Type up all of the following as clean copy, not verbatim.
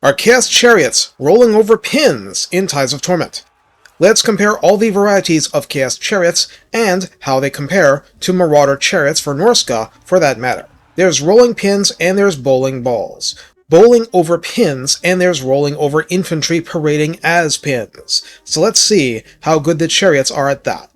are Chaos Chariots rolling over pins in Tides of Torment. Let's compare all the varieties of Chaos Chariots and how they compare to Marauder Chariots for Norscan for that matter. There's rolling pins and there's bowling balls. Bowling over pins and there's rolling over infantry parading as pins. So let's see how good the chariots are at that.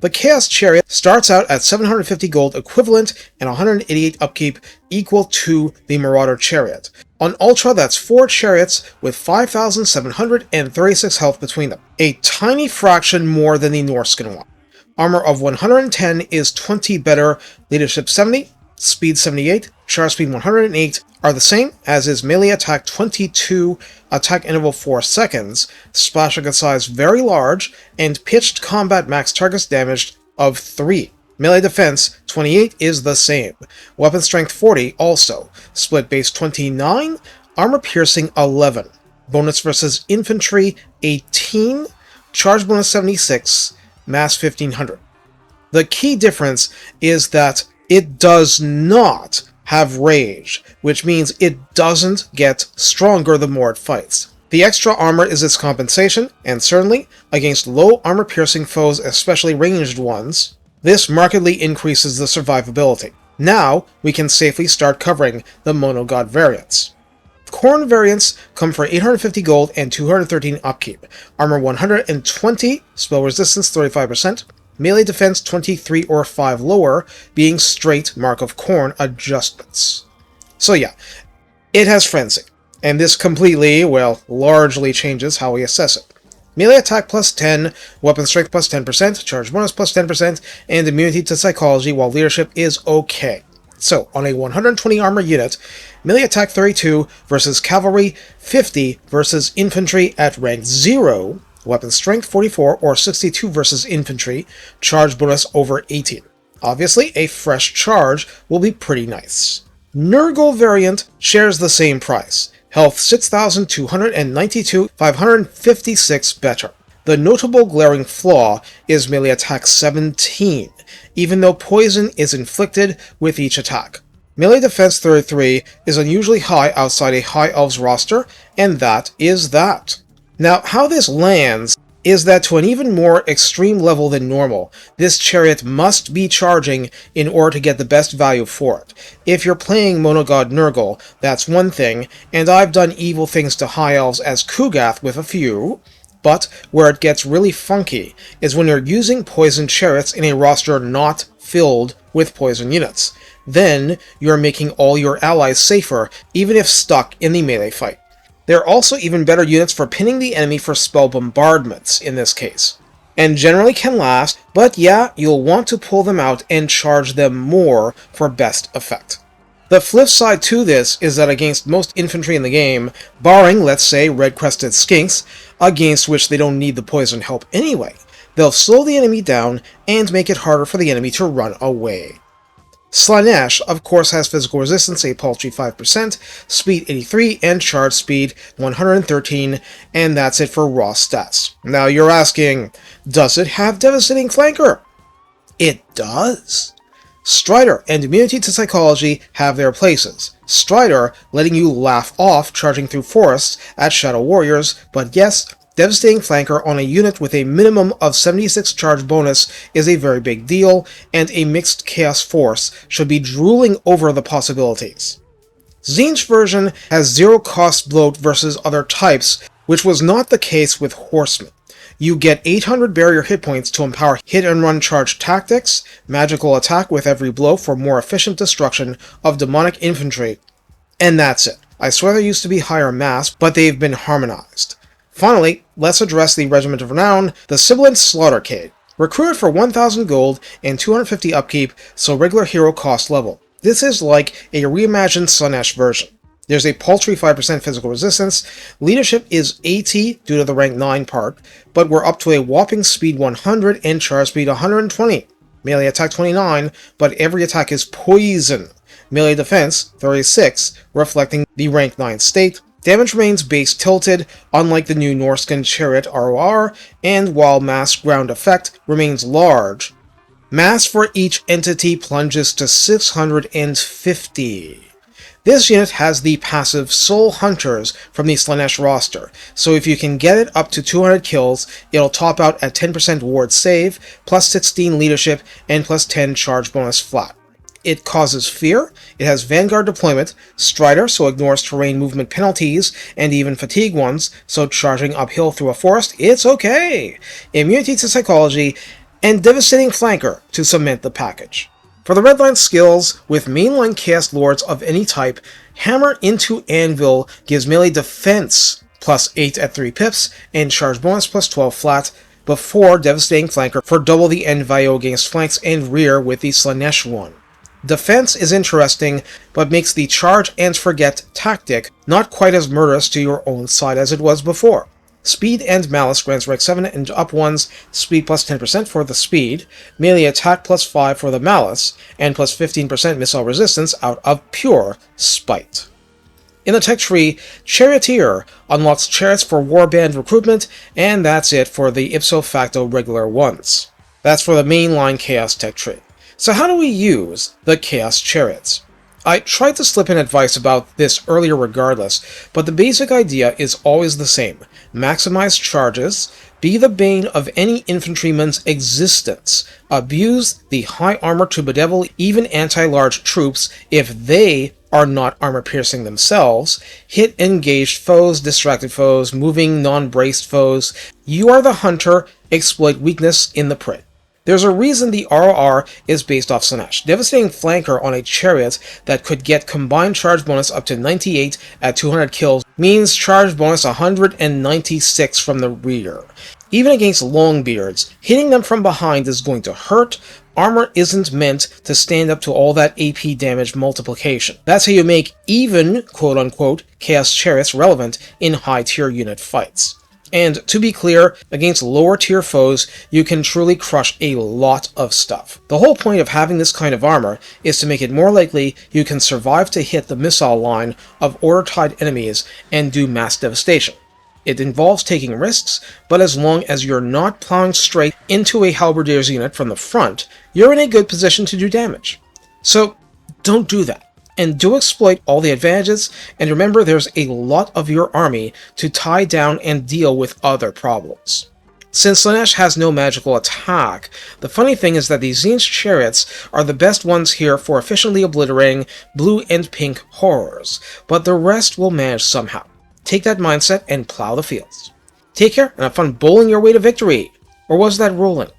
The Chaos Chariot starts out at 750 gold equivalent and 188 upkeep, equal to the Marauder Chariot. On Ultra, that's 4 chariots with 5,736 health between them, a tiny fraction more than the Norscan one. Armor of 110 is 20 better, leadership 70, speed 78, charge speed 108 are the same, as is melee attack 22, attack interval 4 seconds, splash target size very large, and pitched combat max target damage of 3. Melee defense 28 is the same. Weapon strength 40 also. Split base 29, armor piercing 11. Bonus versus infantry 18, charge bonus 76, mass 1500. The key difference is that it does not have rage, which means it doesn't get stronger the more it fights. The extra armor is its compensation, and certainly, against low armor piercing foes, especially ranged ones, this markedly increases the survivability. Now, we can safely start covering the Mono God variants. Khorne variants come for 850 gold and 213 upkeep. Armor 120, spell resistance 35%, melee defense 23 or 5 lower, being straight Mark of Khorne adjustments. So yeah, it has Frenzy, and this completely, well, largely changes how we assess it. Melee attack plus 10, weapon strength plus 10%, charge bonus plus 10%, and immunity to psychology, while leadership is okay. So, on a 120 armor unit, melee attack 32 versus cavalry 50 versus infantry at rank 0, weapon strength 44 or 62 versus infantry, charge bonus over 18. Obviously, a fresh charge will be pretty nice. Nurgle variant shares the same price. Health 6,292, 556 better. The notable glaring flaw is melee attack 17, even though poison is inflicted with each attack. Melee defense 33 is unusually high outside a High Elves roster, and that is that. Now, how this lands is that to an even more extreme level than normal, this chariot must be charging in order to get the best value for it. If you're playing Mono God Nurgle, that's one thing, and I've done evil things to High Elves as Kugath with a few, but where it gets really funky is when you're using poison chariots in a roster not filled with poison units. Then, you're making all your allies safer, even if stuck in the melee fight. There are also even better units for pinning the enemy for spell bombardments in this case, and generally can last, but yeah, you'll want to pull them out and charge them more for best effect. The flip side to this is that against most infantry in the game, barring, let's say, red-crested skinks, against which they don't need the poison help anyway, they'll slow the enemy down and make it harder for the enemy to run away. Slaanesh, of course, has physical resistance, a paltry 5%, speed 83, and charge speed 113, and that's it for raw stats. Now you're asking, does it have devastating flanker? It does. Strider and immunity to psychology have their places. Strider letting you laugh off charging through forests at Shadow Warriors, but yes, devastating flanker on a unit with a minimum of 76 charge bonus is a very big deal, and a mixed chaos force should be drooling over the possibilities. Tzeentch version has 0 cost bloat versus other types, which was not the case with Horsemen. You get 800 barrier hit points to empower hit-and-run charge tactics, magical attack with every blow for more efficient destruction of demonic infantry, and that's it. I swear there used to be higher mass, but they've been harmonized. Finally, let's address the Regiment of Renown, the Sibilant Slaughtercade. Recruited for 1,000 gold and 250 upkeep, so regular hero cost level. This is like a reimagined Slaanesh version. There's a paltry 5% physical resistance, leadership is 80 due to the rank 9 part, but we're up to a whopping speed 100 and charge speed 120. Melee attack 29, but every attack is poison. Melee defense 36, reflecting the rank 9 state. Damage remains base tilted, unlike the new Norscan Chariot ROR, and while mass ground effect remains large, mass for each entity plunges to 650. This unit has the passive Soul Hunters from the Slaanesh roster, so if you can get it up to 200 kills, it'll top out at 10% ward save, plus 16 leadership, and plus 10 charge bonus flat. It causes fear, it has Vanguard deployment, Strider, so ignores terrain movement penalties, and even fatigue ones, so charging uphill through a forest, it's okay! Immunity to psychology, and Devastating Flanker to cement the package. For the redline skills, with mainline cast lords of any type, Hammer into Anvil gives melee defense plus 8 at 3 pips, and charge bonus plus 12 flat, before Devastating Flanker for double the end value against flanks and rear with the Slaanesh one. Defense is interesting, but makes the charge and forget tactic not quite as murderous to your own side as it was before. Speed and Malice grants rank 7 and up ones speed plus 10% for the speed, melee attack plus 5 for the Malice, and plus 15% missile resistance out of pure spite. In the tech tree, Charioteer unlocks chariots for warband recruitment, and that's it for the ipso facto regular ones. That's for the mainline Chaos tech tree. So how do we use the Chaos Chariots? I tried to slip in advice about this earlier regardless, but the basic idea is always the same. Maximize charges, be the bane of any infantryman's existence, abuse the high armor to bedevil even anti-large troops if they are not armor-piercing themselves, hit engaged foes, distracted foes, moving non-braced foes. You are the hunter, exploit weakness in the prey. There's a reason the ROR is based off Slaanesh. Devastating Flanker on a chariot that could get combined charge bonus up to 98 at 200 kills means charge bonus 196 from the rear. Even against Longbeards, hitting them from behind is going to hurt. Armor isn't meant to stand up to all that AP damage multiplication. That's how you make even, quote-unquote, Chaos Chariots relevant in high-tier unit fights. And to be clear, against lower tier foes, you can truly crush a lot of stuff. The whole point of having this kind of armor is to make it more likely you can survive to hit the missile line of order-tied enemies and do mass devastation. It involves taking risks, but as long as you're not plowing straight into a halberdier's unit from the front, you're in a good position to do damage. So don't do that. And do exploit all the advantages, and remember there's a lot of your army to tie down and deal with other problems. Since Slaanesh has no magical attack, the funny thing is that the Tzeentch Chariots are the best ones here for efficiently obliterating blue and pink horrors, but the rest will manage somehow. Take that mindset and plow the fields. Take care, and have fun bowling your way to victory! Or was that rolling?